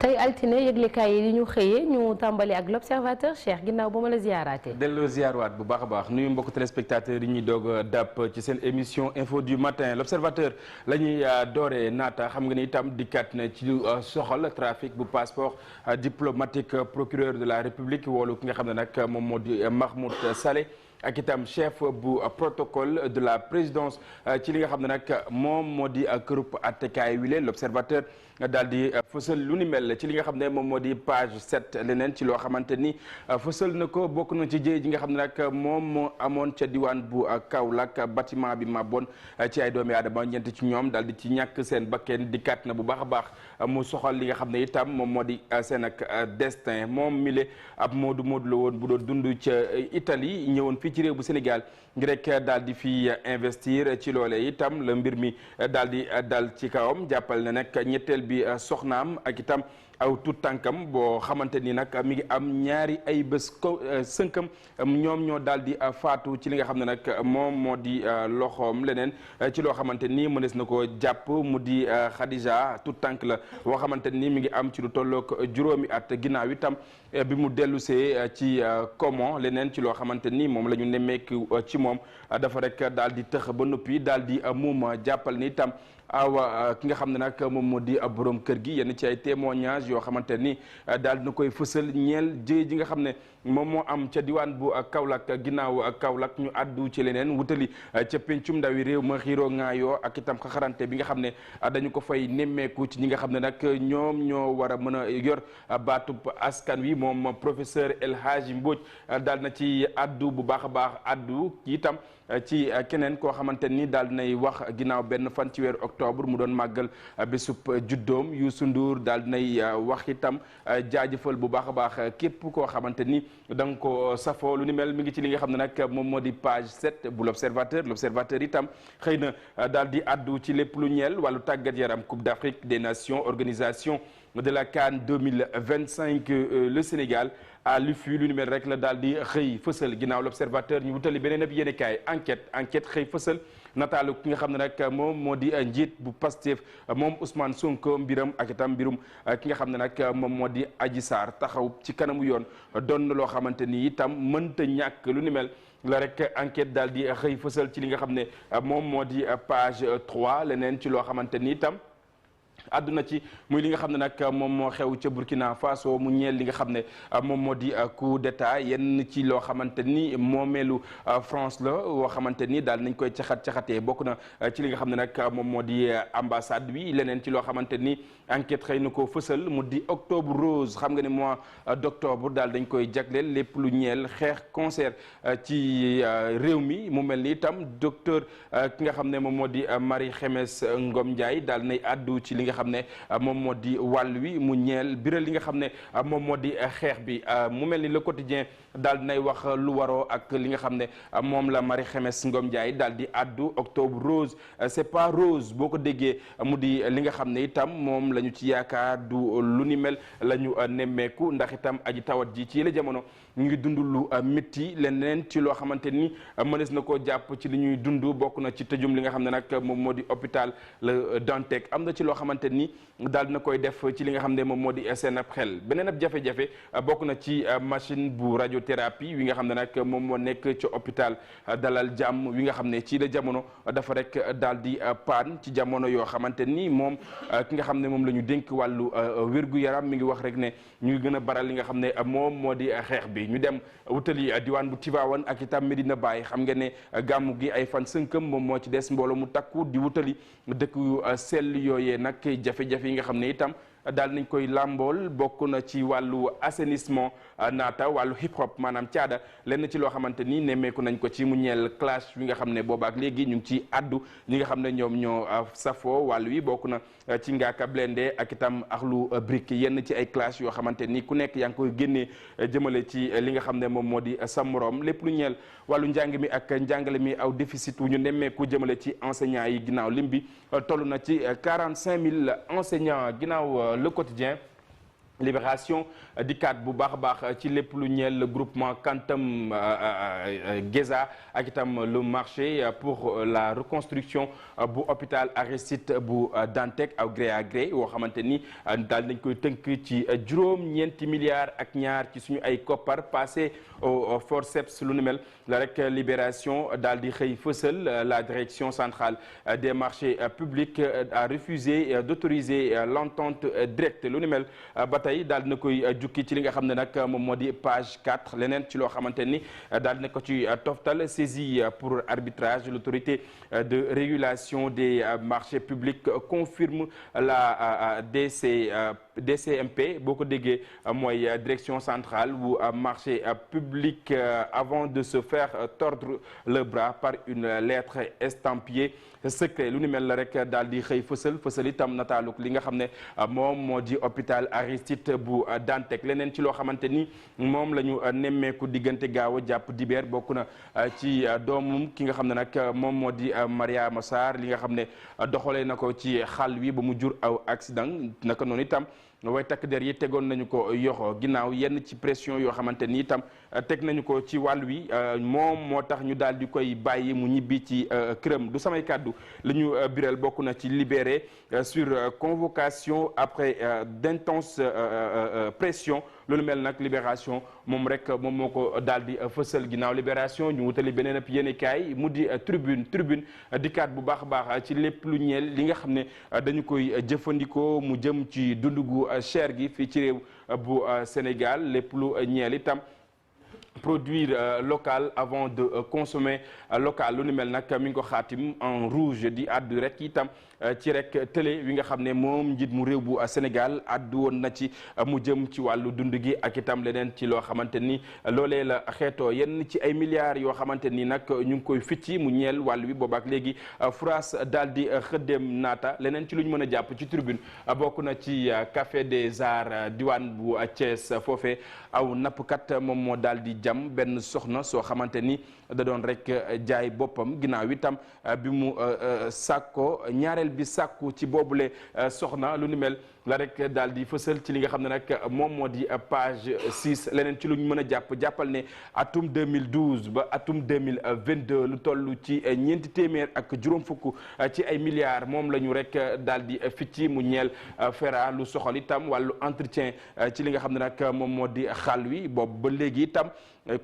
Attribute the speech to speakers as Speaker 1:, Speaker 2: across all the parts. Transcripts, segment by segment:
Speaker 1: tey altine yëglekaay yi ñu xëyee ñu tàmbali ak l'observateur Cheikh ginnaaw ba ma la ziyaaraatee.
Speaker 2: delloo ziyaarwaat bu baax a baax nuyu mbokk téléspectateurs yi ñuy doog a dàpp ci seen émission info du matin l'observateur la ñuy dooree naata xam nga ni itam dikkaat na ci lu soxal trafic bu passeport diplomatique procureur de la république woolu ki nga xam ne nag moom moo di Mahmoud Saleh ak itam chef bu protocole de la présidence ci li nga xam ne nag moom moo di kërub attekaay wile l'observateur daal di fësal lu ni mel ci li nga xam ne moom moo di page 7 leneen ci loo xamante ni fësal na ko bokk na ci jëye ji nga xam ne nag moom moo amoon ca diwaan bu Kaolack bâtiment bi mabboon ci ay doomi aadama ñeent ci ñoom daal di ci ñàkk seen bakkeen dikkaat na bu baax a baax mu soxal li nga xam ne itam moom moo di seen ak destin moom mile ab moodu la woon bu doon dund ca Italie ñëwoon fii ci réew bu Sénégal ngir rek daal di fi investir ci loolee itam la mbir mi daal di dal ci kawam jàppal ne nag ñetteel bi soxnaam ak itam aw tout tànkam boo xamante ni nag mi ngi am ñaari ay bés sënkam ñoom ñoo daal di faatu ci li nga xam ne nag moom moo di loxoom leneen ci loo xamante ni mënees na ko jàpp mu di Khadija tout tànk la boo xamante ni mi ngi am ci lu tollook juróomi at ginnaaw itam bi mu dellusee ci comment leneen ci loo xamante ni moom la ñu nemmeeku ci moom dafa rek daal di tëx ba noppi daal di muuma jàppal ni itam awa ki nga xam ne nag moom moo di borom kër gi yenn ci ay témoignages yoo xamante ni daal dina koy fësal ñeel jëye ji nga xam ne moom moo am ca diwaan bu Kaolack ginnaaw Kaolack ñu àddu ci leneen wutali ca pencum ndawi réew ma xiiroo ŋaayoo ak itam xaxarante bi nga xam ne dañu ko fay nemmeeku ci ñi nga xam ne nag ñoom ñoo war a mën a yor baatub askan wi moom professeur El Hadji Mbodj daal na ci àddu bu baax a baax àddu itam ci keneen koo xamante ni daal dinay wax ginnaaw benn fan ci weeru octobre mu doon màggal bésub juddoom Youssou Ndour daal dinay wax itam jaajëfal bu baax a baax képp koo xamante ni da nga ko safoo lu ni mel mi ngi ci li nga xam ne nag moom moo di page 7 bu l'observateur itam xëy na daal di addu ci lépp lu ñeel wàllu tàggat yaram Coupe d'Afrique des Nations organisation de la CAN 2025 le Sénégal à l'UFU lu ni mel rek la daal di xëy fësal ginnaaw l'observateur ñu wutali beneen ab yéenekaay enquête xëy fësal nataalu ki nga xam ne nag moom moo di njiit bu Pastef moom Ousmane Sonko mbiram ak itam mbirum ki nga xam ne nag moom moo di Adji Sarr taxaw ci kanamu yoon doon na loo xamante ni itam mënta ñàkk lu ni mel la rek enquête daal di xëy fësal ci li nga xam ne moom moo di page 3 leneen ci loo xamante ni itam àdduna ci muy li nga xam ne nag moom moo xew ca Burkina Faso mu ñeel li nga xam ne moom moo di coup d'état yenn ci loo xamante ni moomeelu France la woo xamante ni daal nañ koy caxatee bokk na ci li nga xam ne nag moom moo di ambassade bi leneen ci loo xamante ni enquête xëy na ko fësal mu di octobre rose xam nga ne mois d'octobre daal dañ koy jagleel lépp lu ñeel xeex cancer ci réew mi mu mel ni itam docteur ki nga xam ne moom moo di Marie Khemesse Ngom Ndiaye daal nay àddu ci li nga xam ne moom moo di wàll wi mu ñeel biral li nga xam ne moom moo di xeex bi mu mel ni le quotidien daal dinay wax lu waroo ak li nga xam ne moom la Marie Khemesse Ngom Ndiaye daal di addu octobre rose c'est pas rose boo ko déggee mu di li nga xam ne itam moom la ñu ci yaakaar du lu ni mel la ñu nemmeeku ndax itam aji tawat ji ci la jamono ñu ngi dund lu métti leneen ci loo xamante ni mënees na koo jàpp ci li ñuy dund bokk na ci tëjum li nga xam ne nag moom moo di hôpital Le Dantec am na ci loo xamante ni daal dina koy def ci li nga xam ne moom moo di seen ab xel beneen ab jafe-jafe bokk na ci machine bu radiothérapie wi nga xam ne nag moom moo nekk ci hôpital Dalal Jàmm wi nga xam ne ci la jamono dafa rek daal di paan ci jamono yoo xamante ni moom ki nga xam ne moom la ñu dénk wàllu wér-gu-yaram mi ngi wax rek ne ñu ngi gën a baral li nga xam ne moom moo di xeex bi ñu dem wutali diwaan bu Tivaouane ak itam Medina Baye xam nga ne gàmmu gi ay fan sënkam moom moo ci des mbooloo mu takku di wutali dëkk yu sell yooyee nag jafe-jafe yi nga xam ne itam daal nañ koy làmbool bokk na ci wàllu assainissement naata wàllu hip hop maanaam caada lenn ci loo xamante ni nemmeeku nañ ko ci mu ñeel clash wi nga xam ne boobaak léegi ñu ngi ci addu ñi nga xam ne ñoom ñoo safoo wàllu wi bokk na ci Ngaaka Blindé ak itam Akhlou Brick yenn ci ay clash yoo xamante ni ku nekk yaa ngi koy génnee jëmale ci li nga xam ne moom moo di sa morom lépp lu ñeel wàllu njàng mi ak njàngale mi aw déficit wu ñu nemmeeku jëmale ci enseignants yi ginnaaw lim bi toll na ci 45 000 enseignants ginnaaw le quotidien Libération dikkaat bu baax a baax ci lépp lu ñeel le groupement Kantam Geza ak itam le marché pour la reconstruction bu hôpital Aristide bu Dantec aw gré à gré yoo xamante ni daal dañ koy tënk ci juróom-ñeenti milliards ak ñaar ci suñu ay koppar passé au forceps lu nu mel la rek Libération daal di xëy fësal la direction centrale des marchés publics a refusé d'autoriser l'entente directe lu nu mel ba tey daal dina koy jukki ci li nga xam ne nag moom moo di page 4 leneen ci loo xamante ni daal dina ko ci toftal saisie pour arbitrage l'autorité de régulation des marchés publics confirme la DCMP boo ko déggee mooy direction centrale bu marché public avant de se faire tordre le bras par une lettre estampillée secret lu ni mel la rek daal di xëy fësal itam nataaluk li nga xam ne moom moo di hôpital Aristide bu Dantec leneen ci loo xamante ni moom la ñu nemmeeku diggante gaaw a jàpp dibeer bokk na ci doomum ki nga xam ne nag moom moo di Mariama Sarr li nga xam ne doxalee na ko ci xal wi ba mu jur aw accident naka noonu itam way takk der yi tegoon nañu ko yoxo ginnaaw yenn ci pression yoo xamante ni itam teg nañu ko ci wàll wi moom moo tax ñu daal di koy bàyyi mu ñibbi ci këram du samay kàddu la ñu biral bokk na ci libéré sur convocation après d'intense pression loolu mel nag Libération moom rek moom moo ko daal di fësal ginnaaw Libération ñu wutali beneen ab yéenekaay mu di tribune dikkaat bu baax a baax ci lépp lu ñeel li nga xam ne dañu koy jëfandikoo mu jëm ci dundu gu cher gi fii ci réew bu Sénégal lépp lu ñeel itam produire local avant de consommer local lu ni mel nag mi ngi ko xaatim en rouge di àddu rek itam ci rek télé wi nga xam ne moom njiit mu réew bu Sénégal àddu woon na ci mu jëm ci wàllu dund gi ak itam leneen ci loo xamante ni loolee la xeetoo yenn ci ay milliards yoo xamante ni nag ñu ngi koy ficci mu ñeel wàll wi boobaak léegi France daal di xëddeem naata leneen ci lu ñu mën a jàpp ci tribune bokk na ci Café des Arts diwaan bu Thiès foofee aw nappkat moom moo daal di jam benn soxna soo xamante ni da doon rek jaay boppam ginnaaw itam bi mu sàkko ñaareel bi sàkku ci boobule soxna lu ni mel la rek daal di fësal ci li nga xam ne nag moom moo di page 6 leneen ci lu ñu mën a jàppal ne atum 2012 ba atum 2022 lu toll ci ñeenti téeméer ak juróom fukk ci ay milliards moom la ñu rek daal di ficci mu ñeel fera lu soxal itam wàllu entretien ci li nga xam ne nag moom moo di xal wi boobu ba léegi itam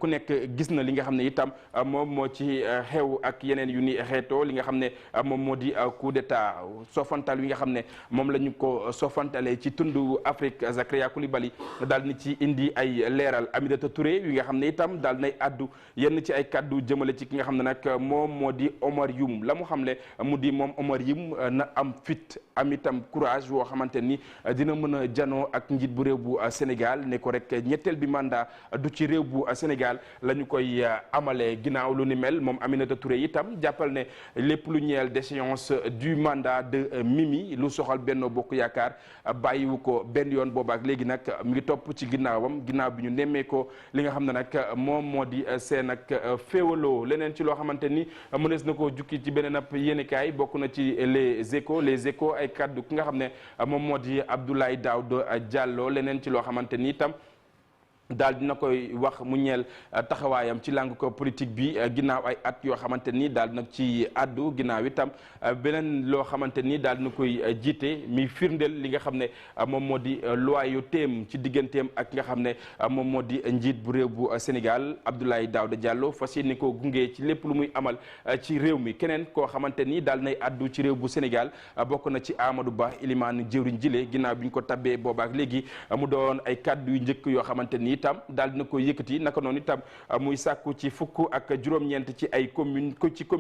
Speaker 2: ku nekk gis na li nga xam ne itam moom moo ci xew ak yeneen yu ni xeetoo li nga xam ne moom moo di coup d'état sofantal wi nga xam ne moom la ñu ko sofantale ci tundu Afrique Zakaria Coulibaly daal ni ci indi ay leeral Aminata Touré yi nga xam ne itam daal nay addu yenn ci ay kaddu jëmale ci ki nga xam ne nag moom moo di Omar Youm la mu xamle mu di moom Omar Youm na am fit am itam courage woo xamante ni dina mën a janoo ak njiit bu réew bu Sénégal ne ko rek ñetteel bi mandat du ci réew bu Sénégal la ñu koy amalee ginnaaw lu ni mel moom Aminata Touré itam jàppal ne lépp lu ñeel déchéance du mandat de Mimi lu soxal Benno Bokk Yaakaar bàyyiwu ko benn yoon boobaak léegi nag mi ngi topp ci ginnaawam ginnaaw bi ñu nemmee ko li nga xam ne nag moom moo di seen ak féewaloo leneen ci loo xamante ni mënees na ko jukki ci beneen ab yéenekaay bokk na ci les échos ay kaddu ki nga xam ne moom moo di Abdoulaye Daouda Diallo leneen ci loo xamante ni itam daal dina koy wax mu ñeel taxawaayam ci langue ko politique bi ginnaaw ay at yoo xamante ni daal nag ci addu ginnaaw itam beneen loo xamante ni daal dina koy jiite mi firndeel li nga xam ne moom moo di loyautéem ci digganteem ak nga xam ne moom moo di njiit bu réew bu Sénégal Abdoulaye Daouda Diallo fas yéene ko gunge ci lépp lu muy amal ci réew mi keneen koo xamante ni daal nay addu ci réew bu Sénégal bokk na ci Amadou Ba ilimaan jëwriñ jile ginnaaw bi ñu ko tabbee boobaak léegi mu doon ay kaddu yu njëkk yoo xamante ni itam daal dina ko yëkkati naka noonu itam muy sàkku ci fukk ak juróom-ñeent ci ay communes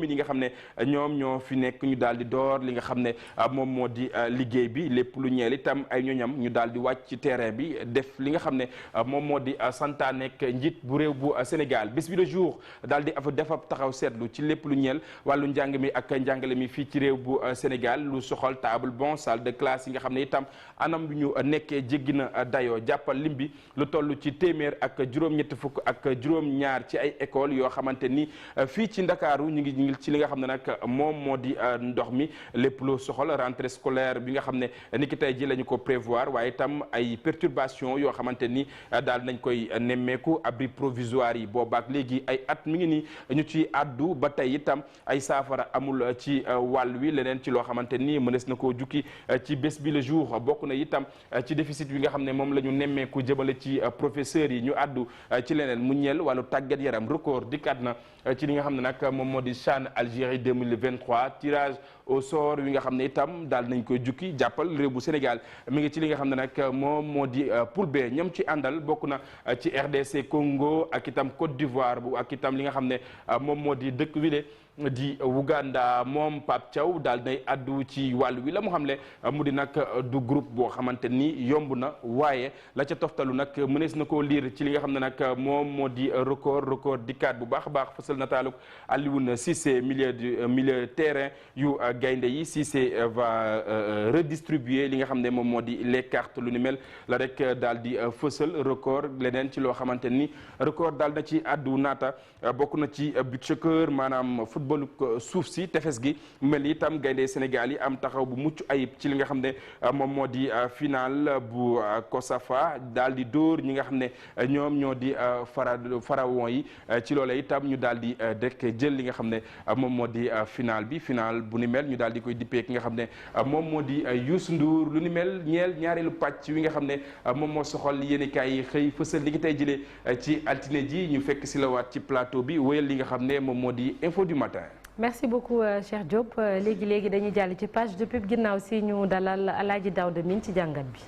Speaker 2: yi nga xam ne ñoom ñoo fi nekk ñu daal di door li nga xam ne moom moo di liggéey bi lépp lu ñeel itam ay ñoñam ñu daal di wàcc ci terrain bi def li nga xam ne moom moo di santaanek njiit bu réew bu Sénégal bés bi le jour daal di def ab taxaw seetlu ci lépp lu ñeel wàllu njàng mi ak njàngale mi fii ci réew bu Sénégal lu soxal table bon salle de classe yi nga xam ne itam anam bi ñu nekkee jéggi na dayoo jàppal lim bi lu toll ci téeméer ak juróom-ñett fukk ak juróom-ñaar ci ay école yoo xamante ni fii ci Ndakaaru ñu ngi ci li nga xam ne nag moom moo di ndox mi lépp loo soxal rentrée scolaire bi nga xam ne ni ki tey ji la ñu ko prévoir waaye itam ay perturbation yoo xamante ni daal nañ koy nemmeeku abri provisoire yi boobaak léegi ay at mi ngi nii ñu ci àddu ba tey itam ay saafara amul ci wàll wi leneen ci loo xamante ni mënees na koo jukki ci bés bi le jour bokk na itam ci déficit bi nga xam ne moom la ñu nemmeeku jëmale ci professeurs yi ñu àddu ci leneen mu ñeel wàllu tàggat yaram record dikkaat na ci li nga xam ne nag moom moo di CHAN Algérie 2023 tirage au sort wi nga xam ne itam daal nañ koy jukki jàppal réew bu Sénégal mi ngi ci li nga xam ne nag moom moo di poule B ñoom ci àndal bokk na ci RDC Congo ak itam Côte d'Ivoire bu ak itam li nga xam ne moom moo di dëkk wile di Uganda moom Pape Thiaw daal nay addu ci wàll wi la mu xamle mu di nag du groupe boo xamante ni yomb na waaye la ca toftalu nag mënees na koo liir ci li nga xam ne nag moom moo di record dikkaat bu baax a baax fësal nataaluk Alioune Cissé milieu terrain yu gaynde yi Cissé va redistribuer li nga xam ne moom moo di les cartes lu ni mel la rek daal di fësal record leneen ci loo xamante ni record daal na ci addu naata bokk na ci beach-soccer maanaam football suuf si tefes gi mel itam gaynde Sénégal yi am taxaw bu mucc ayib ci li nga xam ne moom moo di final bu COSAFA daal di dóor ñi nga xam ne ñoom ñoo di pharaon yi ci loolee itam ñu daal di dekk jël li nga xam ne moom moo di final bi final bu ni mel ñu daal di koy dippee ki nga xam ne moom moo di Youssou Ndour lu ni mel ñeel ñaareelu pàcc wi nga xam ne moom moo soxal yéenekaay yi xëy fësal li ngi tey jëlee ci altine ji ñu fekk si la waat ci plateau bi wéyal li nga xam ne moom moo di info du matin.
Speaker 1: merci beaucoup Cheikh Diop léegi dañuy jàll ci page de pub ginnaaw si ñu dalal Alaaji Daouda Mine ci jàngat bi.